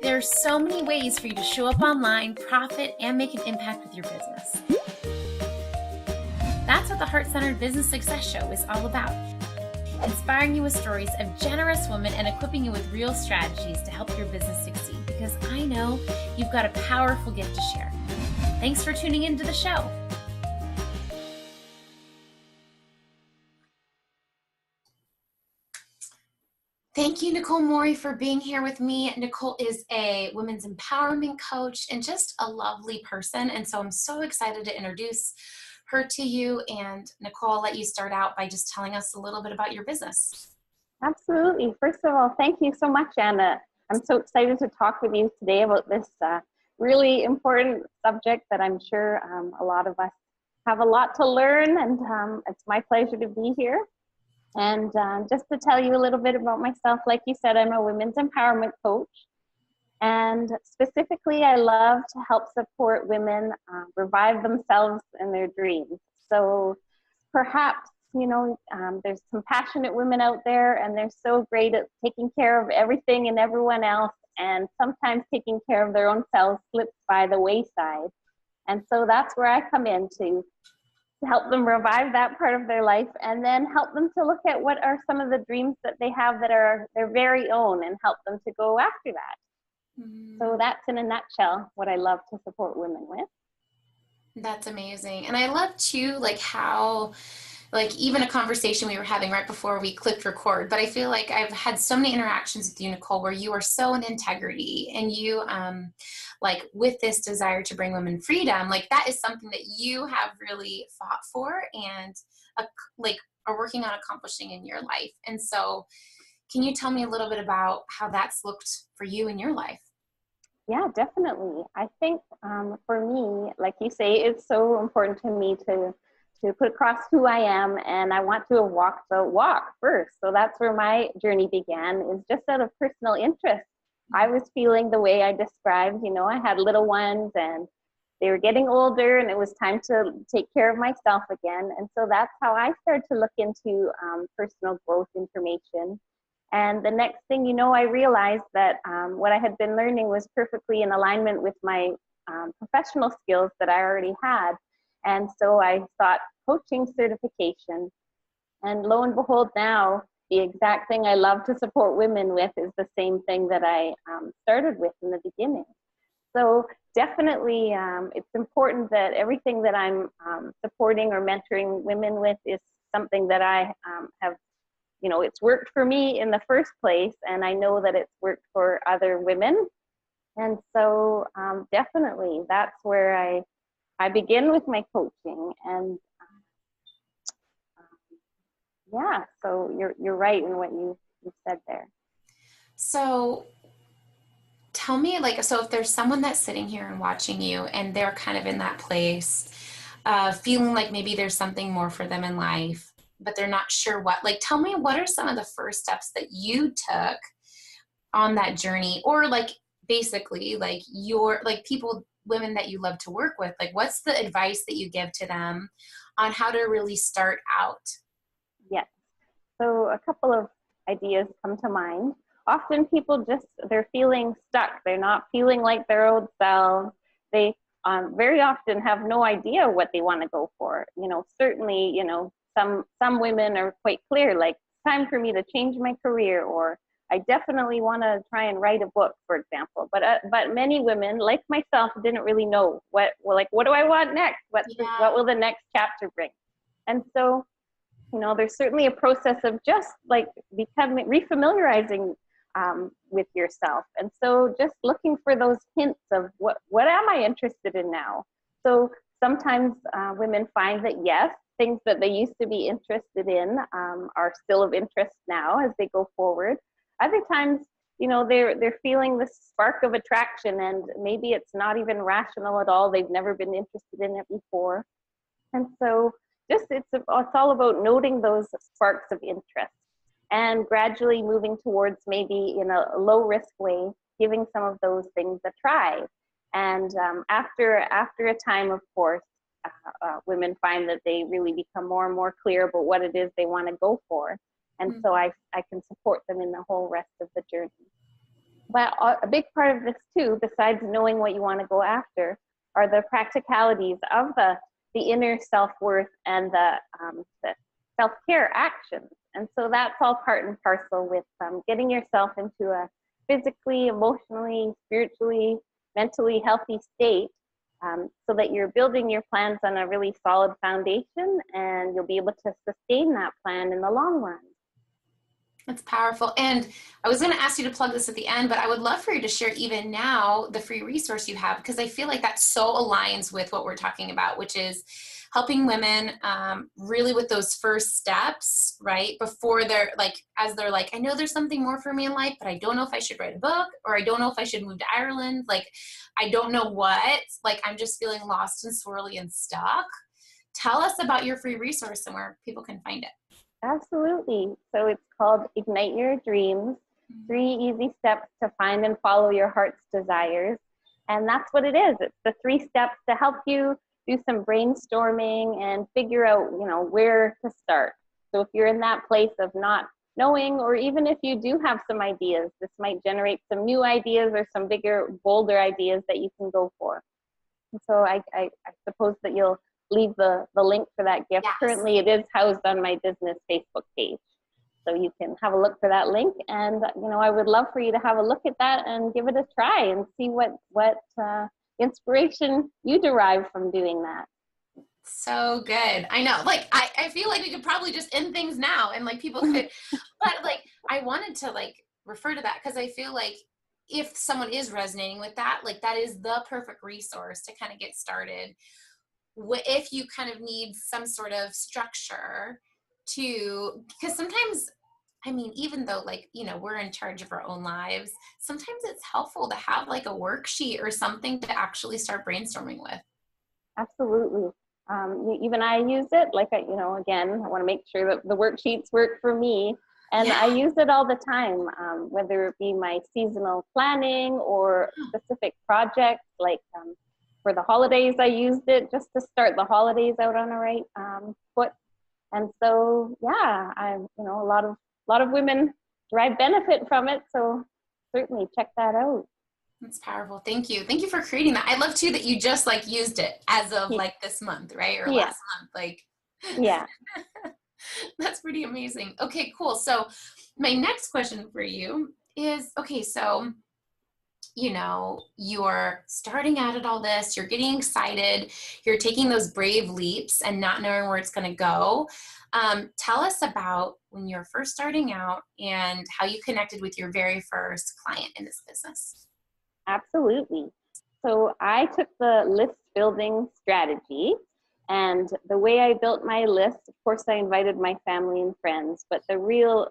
There's so many ways for you to show up online, profit, and make an impact with your business. That's what the Heart-Centered Business Success Show is all about. Inspiring you with stories of generous women and equipping you with real strategies to help your business succeed, because I know you've got a powerful gift to share. Thanks for tuning into the show. Thank you, Nicole Moorey, for being here with me. Nicole is a women's empowerment coach and just a lovely person. And so I'm so excited to introduce her to you. And Nicole, I'll let you start out by just telling us a little bit about your business. Absolutely. First of all, thank you so much, Anna. I'm so excited to talk with you today about this really important subject that I'm sure a lot of us have a lot to learn, and it's my pleasure to be here. And just to tell you a little bit about myself, like you said, I'm a women's empowerment coach. And specifically, I love to help support women revive themselves and their dreams. So perhaps, there's some passionate women out there, and they're so great at taking care of everything and everyone else, and sometimes taking care of their own selves slips by the wayside. And so that's where I come in to help them revive that part of their life, and then help them to look at what are some of the dreams that they have that are their very own, and help them to go after that. So that's in a nutshell what I love to support women with. That's amazing. And I love too, how even a conversation we were having right before we clicked record, but I feel like I've had so many interactions with you, Nicole, where you are so in integrity, and you, with this desire to bring women freedom, that is something that you have really fought for and are working on accomplishing in your life. And so can you tell me a little bit about how that's looked for you in your life? Yeah, definitely. I think for me, like you say, it's so important to me to put across who I am, and I want to walk the walk first. So that's where my journey began, is just out of personal interest. I was feeling the way I described, I had little ones and they were getting older, and it was time to take care of myself again. And so that's how I started to look into personal growth information. And the next thing I realized that what I had been learning was perfectly in alignment with my professional skills that I already had. And so I sought coaching certification. And lo and behold, now the exact thing I love to support women with is the same thing that I started with in the beginning. So definitely it's important that everything that I'm supporting or mentoring women with is something that I have, it's worked for me in the first place, and I know that it's worked for other women. And so definitely that's where I begin with my coaching. And yeah, so you're right in what you said there. So tell me, so if there's someone that's sitting here and watching you, and they're kind of in that place, feeling like maybe there's something more for them in life, but they're not sure what, tell me, what are some of the first steps that you took on that journey? Or basically your, people, women that you love to work with, what's the advice that you give to them on how to really start out? Yes. So a couple of ideas come to mind. Often people they're feeling stuck. They're not feeling like their old selves. They very often have no idea what they want to go for. Certainly, some women are quite clear, it's time for me to change my career, or I definitely want to try and write a book, for example. But many women, like myself, didn't really know what do I want next? What will the next chapter bring? And so, there's certainly a process of just refamiliarizing with yourself. And so just looking for those hints of what am I interested in now? So sometimes women find that, yes, things that they used to be interested in are still of interest now as they go forward. Other times, they're feeling this spark of attraction, and maybe it's not even rational at all. They've never been interested in it before. And so it's all about noting those sparks of interest and gradually moving towards, maybe in a low risk way, giving some of those things a try. And after a time, of course, women find that they really become more and more clear about what it is they want to go for. And so I can support them in the whole rest of the journey. But a big part of this too, besides knowing what you want to go after, are the practicalities of the inner self-worth and the self-care actions. And so that's all part and parcel with getting yourself into a physically, emotionally, spiritually, mentally healthy state, so that you're building your plans on a really solid foundation, and you'll be able to sustain that plan in the long run. That's powerful. And I was going to ask you to plug this at the end, but I would love for you to share even now the free resource you have, because I feel like that so aligns with what we're talking about, which is helping women really with those first steps, right? Before they're like, as they're like, I know there's something more for me in life, but I don't know if I should write a book, or I don't know if I should move to Ireland. Like, I don't know what, like, I'm just feeling lost and swirly and stuck. Tell us about your free resource and where people can find it. Absolutely. So it's called Ignite Your Dreams, 3 easy steps to find and follow your heart's desires. And that's what it is. It's the 3 steps to help you do some brainstorming and figure out, where to start. So if you're in that place of not knowing, or even if you do have some ideas, this might generate some new ideas or some bigger, bolder ideas that you can go for. And so I suppose that you'll leave the link for that gift. Yes. Currently, it is housed on my business Facebook page. So you can have a look for that link. And, I would love for you to have a look at that and give it a try and see what inspiration you derive from doing that. So good. I know, like, I feel like we could probably just end things now and like people could, but like, I wanted to like refer to that because I feel like if someone is resonating with that, like that is the perfect resource to kind of get started. If you kind of need some sort of structure to, because sometimes, I mean, even though like, we're in charge of our own lives, sometimes it's helpful to have like a worksheet or something to actually start brainstorming with. Absolutely. Even I use it, like, again, I want to make sure that the worksheets work for me. And Yeah. I use it all the time, whether it be my seasonal planning or specific projects, like for the holidays, I used it just to start the holidays out on the right foot. And so, yeah, a lot of women derive benefit from it. So certainly check that out. That's powerful. Thank you. Thank you for creating that. I love too that you just like used it as of like this month, right? Or Yeah. last month. Like, yeah. That's pretty amazing. Okay, cool. So my next question for you is, okay, so you're starting out at all this, you're getting excited, you're taking those brave leaps and not knowing where it's going to go. Tell us about when you're first starting out and how you connected with your very first client in this business. Absolutely. So I took the list building strategy, and the way I built my list, of course, I invited my family and friends, but the real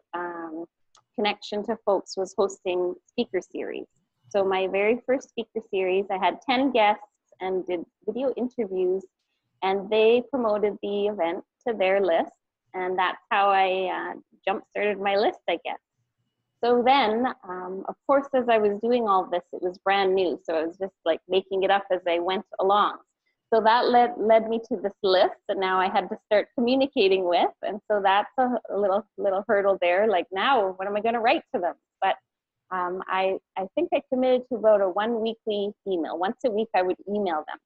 connection to folks was hosting speaker series. So my very first speaker series, I had 10 guests and did video interviews, and they promoted the event to their list. And that's how I jump-started my list, I guess. So then, of course, as I was doing all this, it was brand new. So I was just like making it up as I went along. So that led me to this list that now I had to start communicating with. And so that's a little hurdle there. Like, now, what am I going to write to them? But I think I committed to about a 1 weekly email. Once a week, I would email them,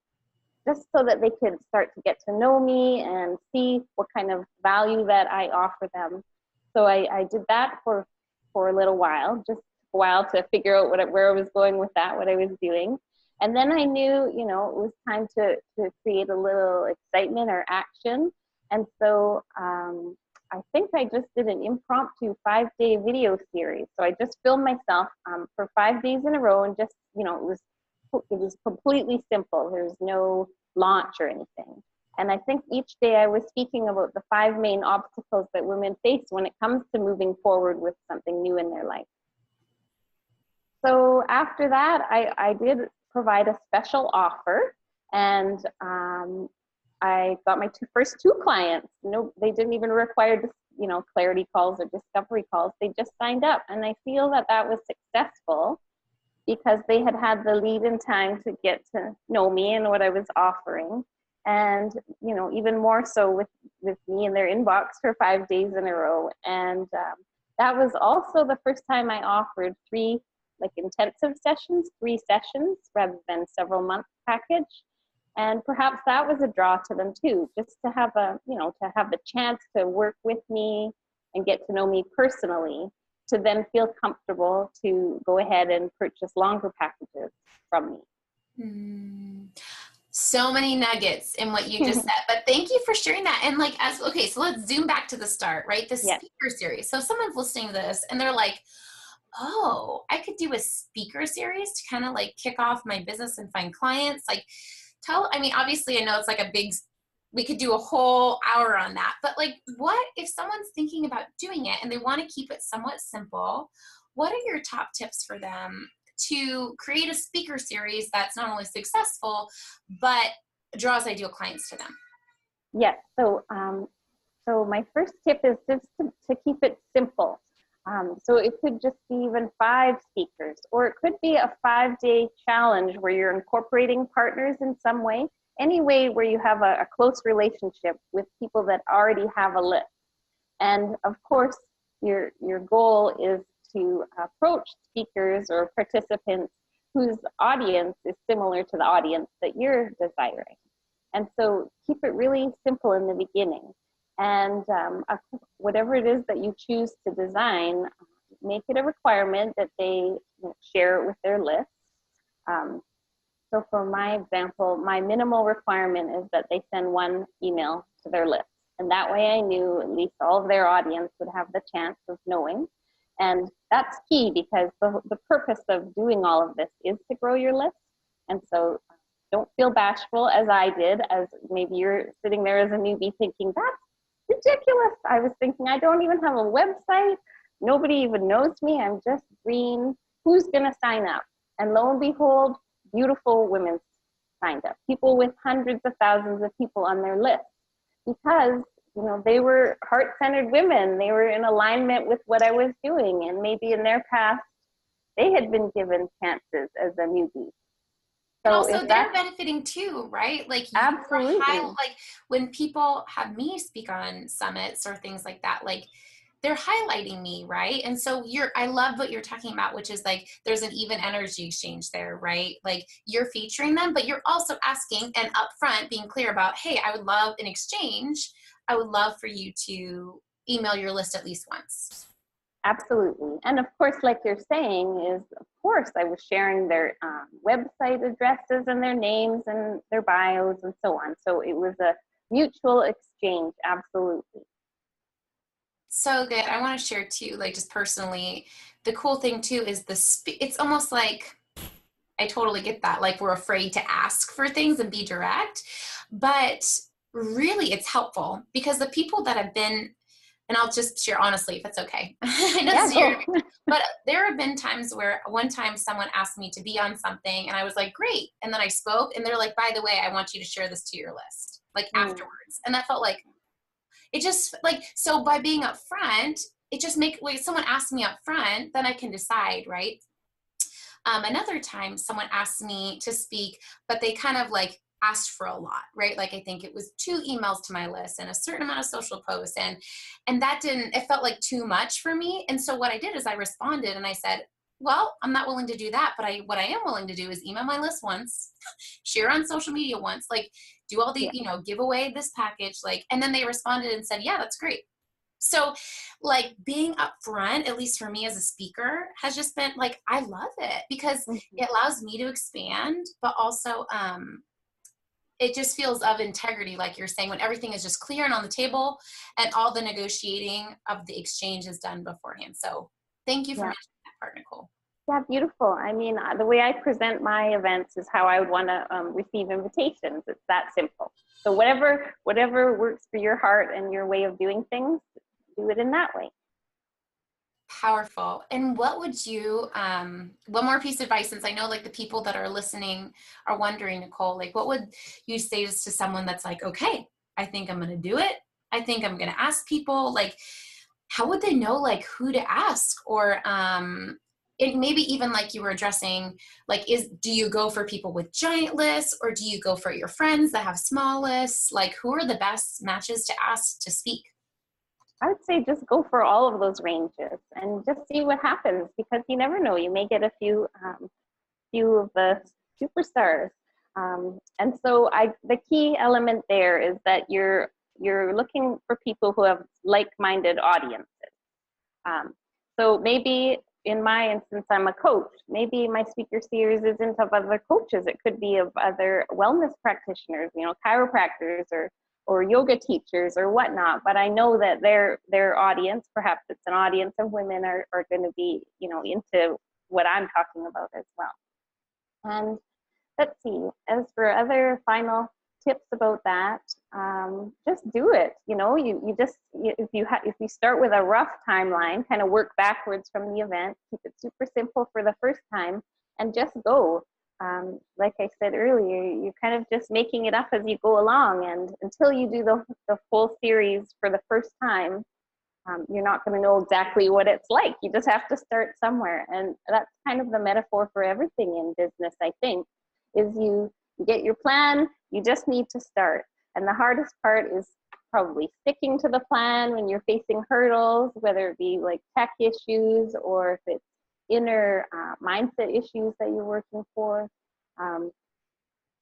just so that they could start to get to know me and see what kind of value that I offer them. So I did that for a little while, just a while to figure out where I was going with that, what I was doing. And then I knew, it was time to create a little excitement or action. And so I think I just did an impromptu 5-day video series. So I just filmed myself for 5 days in a row, and just, it was completely simple. There was no launch or anything. And I think each day I was speaking about the 5 main obstacles that women face when it comes to moving forward with something new in their life. So after that, I did provide a special offer, and I got my first 2 clients. No, they didn't even require clarity calls or discovery calls. They just signed up, and I feel that was successful because they had the lead in time to get to know me and what I was offering. And, even more so with me in their inbox for 5 days in a row. And that was also the first time I offered 3 like intensive sessions, 3 sessions rather than several month package. And perhaps that was a draw to them too, just to have to have the chance to work with me and get to know me personally, to then feel comfortable to go ahead and purchase longer packages from me. Mm. So many nuggets in what you just said, but thank you for sharing that. And like, okay, so let's zoom back to the start, right? The Yes. speaker series. So someone's listening to this and they're like, oh, I could do a speaker series to kind of like kick off my business and find clients. Like I mean, obviously I know it's like we could do a whole hour on that, but like, what if someone's thinking about doing it and they want to keep it somewhat simple? What are your top tips for them to create a speaker series that's not only successful, but draws ideal clients to them? Yes. So my first tip is just to keep it simple. So it could just be even 5 speakers, or it could be a 5-day challenge where you're incorporating partners in some way, any way where you have a close relationship with people that already have a list. And of course, your goal is to approach speakers or participants whose audience is similar to the audience that you're desiring. And so keep it really simple in the beginning. And whatever it is that you choose to design, make it a requirement that they share it with their list. So for my example, my minimal requirement is that they send 1 email to their list. And that way I knew at least all of their audience would have the chance of knowing. And that's key, because the purpose of doing all of this is to grow your list. And so don't feel bashful, as I did, as maybe you're sitting there as a newbie thinking, that's ridiculous. I was thinking, I don't even have a website. Nobody even knows me. I'm just green. Who's going to sign up? And lo and behold, beautiful women signed up. People with hundreds of thousands of people on their list, because they were heart-centered women. They were in alignment with what I was doing, and maybe in their past they had been given chances as a newbie. And also they're benefiting too, right? Like absolutely. Like when people have me speak on summits or things like that, like they're highlighting me, right? And so I love what you're talking about, which is like there's an even energy exchange there, right? Like you're featuring them, but you're also asking and upfront being clear about, hey, I would love an exchange. I would love for you to email your list at least once. Absolutely. And of course, like you're saying, of course, I was sharing their website addresses and their names and their bios and so on. So it was a mutual exchange. Absolutely. So good. I want to share too, like just personally, the cool thing too is it's almost like, I totally get that. Like we're afraid to ask for things and be direct, but really it's helpful, because the people that have been, and I'll just share honestly, if it's okay. I know this is your, but there have been times where one time someone asked me to be on something and I was like, great. And then I spoke and they're like, by the way, I want you to share this to your list, like afterwards. And that felt like, it just like, so by being upfront, it just like someone asked me up front, then I can decide, right? Another time someone asked me to speak, but they kind of like asked for a lot, right? Like I think it was 2 emails to my list and a certain amount of social posts, and that it felt like too much for me. And so what I did is I responded and I said, well, I'm not willing to do that, but what I am willing to do is email my list once, share on social media once, like do all the, give away this package, like, and then they responded and said, yeah, that's great. So like being upfront, at least for me as a speaker, has just been like, I love it, because it allows me to expand, but also it just feels of integrity, like you're saying, when everything is just clear and on the table and all the negotiating of the exchange is done beforehand. So thank you for mentioning that part, Nicole. Yeah, beautiful. I mean, the way I present my events is how I would want to receive invitations. It's that simple. So whatever works for your heart and your way of doing things, do it in that way. Powerful. And what would you, one more piece of advice, since I know like the people that are listening are wondering, Nicole, like what would you say to someone that's like, okay, I think I'm going to do it. I think I'm going to ask people, like, how would they know like who to ask? Or it maybe even like you were addressing, like, do you go for people with giant lists, or do you go for your friends that have small lists? Like, who are the best matches to ask to speak? I would say just go for all of those ranges and just see what happens, because you never know. You may get a few of the superstars. And so the key element there is that you're looking for people who have like-minded audiences. So maybe in my instance, I'm a coach. Maybe my speaker series isn't of other coaches. It could be of other wellness practitioners, chiropractors or yoga teachers or whatnot. But I know that their audience, perhaps it's an audience of women, are going to be, into what I'm talking about as well. And let's see, as for other final tips about that, just do it. If you start with a rough timeline, kind of work backwards from the event, keep it super simple for the first time, and just go. Like I said earlier, you're kind of just making it up as you go along, and until you do the full series for the first time, you're not going to know exactly what it's like. You just have to start somewhere, and that's kind of the metaphor for everything in business, I think, is you get your plan, you just need to start. And the hardest part is probably sticking to the plan when you're facing hurdles, whether it be like tech issues or if it's inner mindset issues that you're working for.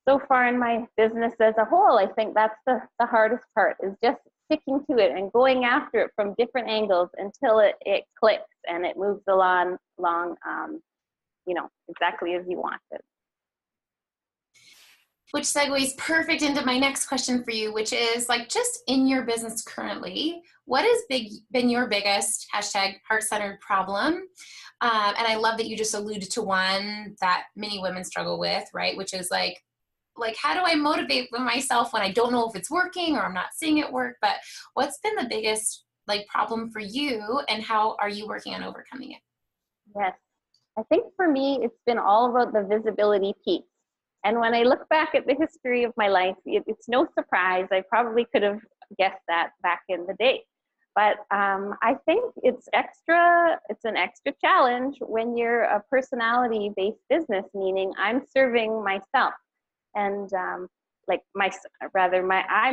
So far in my business as a whole, I think that's the hardest part, is just sticking to it and going after it from different angles until it clicks and it moves along exactly as you want it. Which segues perfect into my next question for you, which is like, just in your business currently, what has been your biggest #heart-centered problem? And I love that you just alluded to one that many women struggle with, right? Which is like, how do I motivate myself when I don't know if it's working or I'm not seeing it work? But what's been the biggest problem for you, and how are you working on overcoming it? Yes, I think for me, it's been all about the visibility piece. And when I look back at the history of my life, it's no surprise. I probably could have guessed that back in the day. But I think it's an extra challenge when you're a personality-based business, meaning I'm serving myself. And I'm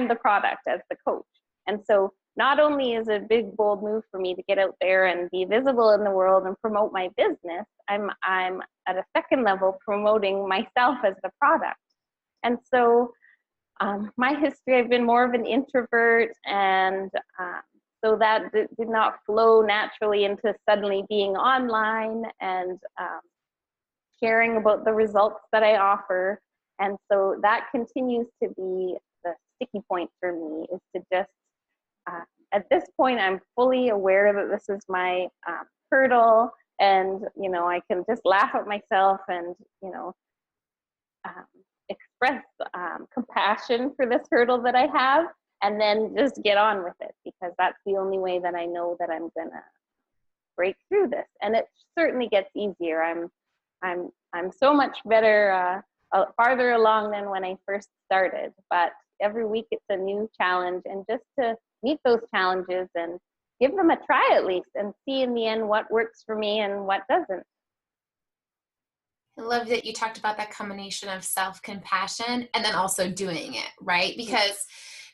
the product as the coach. And so not only is it a big, bold move for me to get out there and be visible in the world and promote my business, I'm at a second level promoting myself as the product. And so my history, I've been more of an introvert, and so that did not flow naturally into suddenly being online and sharing about the results that I offer. And so that continues to be the sticky point for me, is to just, at this point, I'm fully aware that this is my hurdle, and, I can just laugh at myself and, express compassion for this hurdle that I have, and then just get on with it, because that's the only way that I know that I'm gonna break through this. And it certainly gets easier. I'm so much better, farther along than when I first started, but every week it's a new challenge, and just to meet those challenges and give them a try at least, and see in the end what works for me and what doesn't. I love that you talked about that combination of self-compassion and then also doing it, right? Because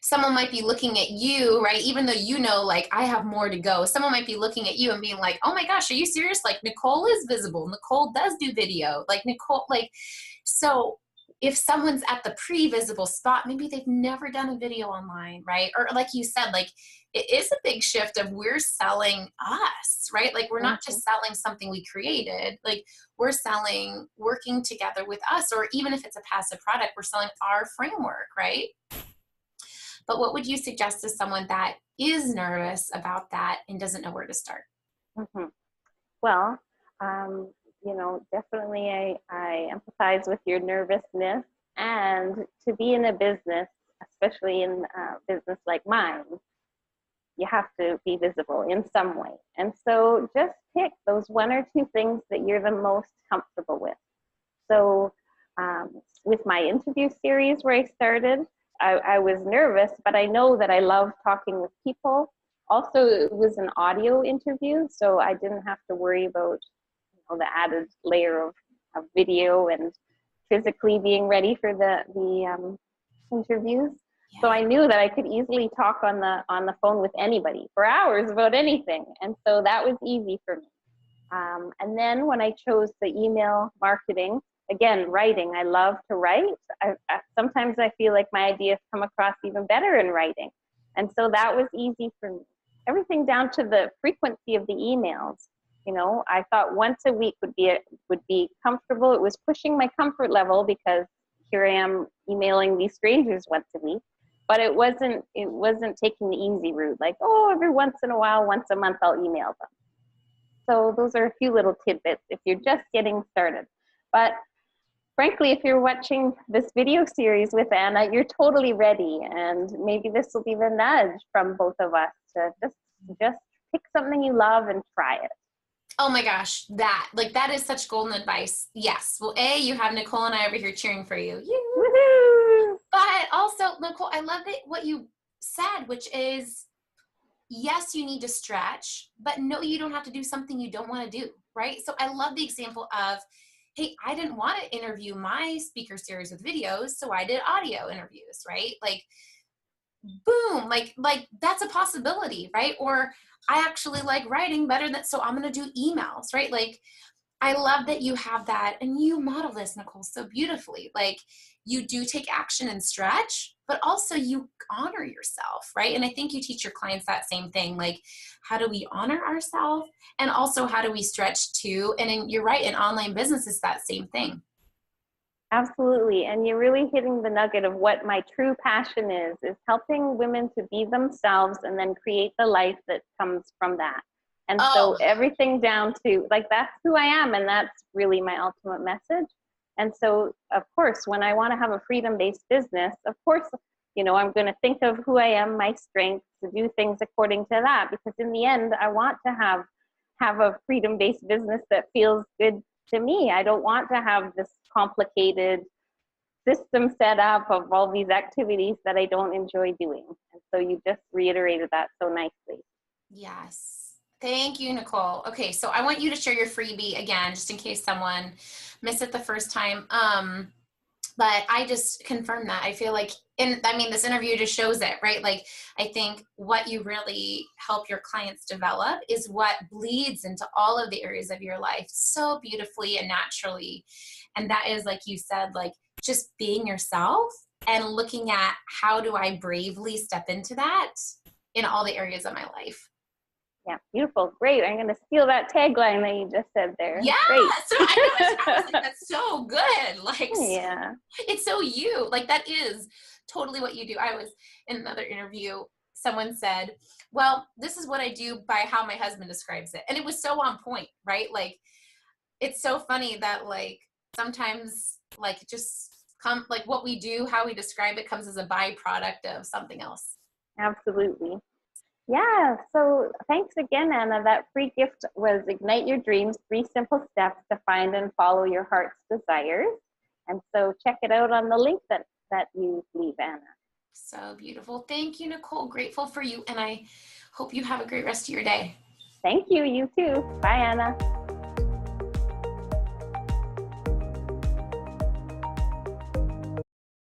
someone might be looking at you, right? Even though I have more to go, someone might be looking at you and being like, oh my gosh, are you serious? Nicole is visible. Nicole does do video. Nicole, so if someone's at the pre-visible spot, maybe they've never done a video online, right? Or like you said, it is a big shift of we're selling us, right? We're not just selling something we created, we're selling working together with us, or even if it's a passive product, we're selling our framework, right? But what would you suggest to someone that is nervous about that and doesn't know where to start? Mm-hmm. Well, definitely I empathize with your nervousness, and to be in a business, especially in a business like mine, you have to be visible in some way. And so just pick those one or two things that you're the most comfortable with. So with my interview series where I started, I was nervous, but I know that I love talking with people. Also, it was an audio interview, so I didn't have to worry about the added layer of video and physically being ready for the interviews. So Yeah. I knew that I could easily talk on the phone with anybody for hours about anything. And so that was easy for me. And then when I chose the email marketing, again, writing, I love to write. Sometimes I feel like my ideas come across even better in writing. And so that was easy for me. Everything down to the frequency of the emails. You know, I thought once a week would be comfortable. It was pushing my comfort level because here I am emailing these strangers once a week. But it wasn't taking the easy route, like, oh, every once in a while, once a month, I'll email them. So those are a few little tidbits if you're just getting started. But frankly, if you're watching this video series with Anna, you're totally ready. And maybe this will be the nudge from both of us to just pick something you love and try it. Oh my gosh, that is such golden advice. Yes. Well, you have Nicole and I over here cheering for you. Woohoo! But also, Nicole, I love what you said, which is, yes, you need to stretch, but no, you don't have to do something you don't want to do, right? So I love the example of, hey, I didn't want to interview my speaker series with videos, so I did audio interviews, right? Like, boom, like that's a possibility, right? Or I actually like writing better than, so I'm going to do emails, right? Like, I love that you have that, and you model this, Nicole, so beautifully. Like, you do take action and stretch, but also you honor yourself, right? And I think you teach your clients that same thing. Like, how do we honor ourselves? And also, how do we stretch too? And you're right, in online business, it's that same thing. Absolutely. And you're really hitting the nugget of what my true passion is helping women to be themselves and then create the life that comes from that. And so Oh, everything down to, like, that's who I am, and that's really my ultimate message. And so, of course, when I want to have a freedom-based business, of course, you know, I'm going to think of who I am, my strengths, to do things according to that, because in the end, I want to have a freedom-based business that feels good to me. I don't want to have this complicated system set up of all these activities that I don't enjoy doing. And so you just reiterated that so nicely. yes. Thank you, Nicole. Okay, so I want you to share your freebie again, just in case someone missed it the first time. But I just confirm that. I feel like, and I mean, this interview just shows it, right? Like, I think what you really help your clients develop is what bleeds into all of the areas of your life so beautifully and naturally. And that is, like you said, like just being yourself and looking at how do I bravely step into that in all the areas of my life. Yeah, beautiful. Great. I'm going to steal that tagline that you just said there. Yeah, Great. so I was like, that's so good. Like, Yeah. it's so you. Like, that is totally what you do. I was in another interview, someone said, well, this is what I do by how my husband describes it. And it was so on point, right? Like, it's so funny that, like, sometimes, like, just come, like, what we do, how we describe it comes as a byproduct of something else. Absolutely. Yeah, so thanks again, Anna. That free gift was Ignite Your Dreams, 3 simple steps to find and follow your heart's desires. And so check it out on the link that you leave, Anna. So beautiful. Thank you, Nicole. Grateful for you. And I hope you have a great rest of your day. Thank you. You too. Bye, Anna.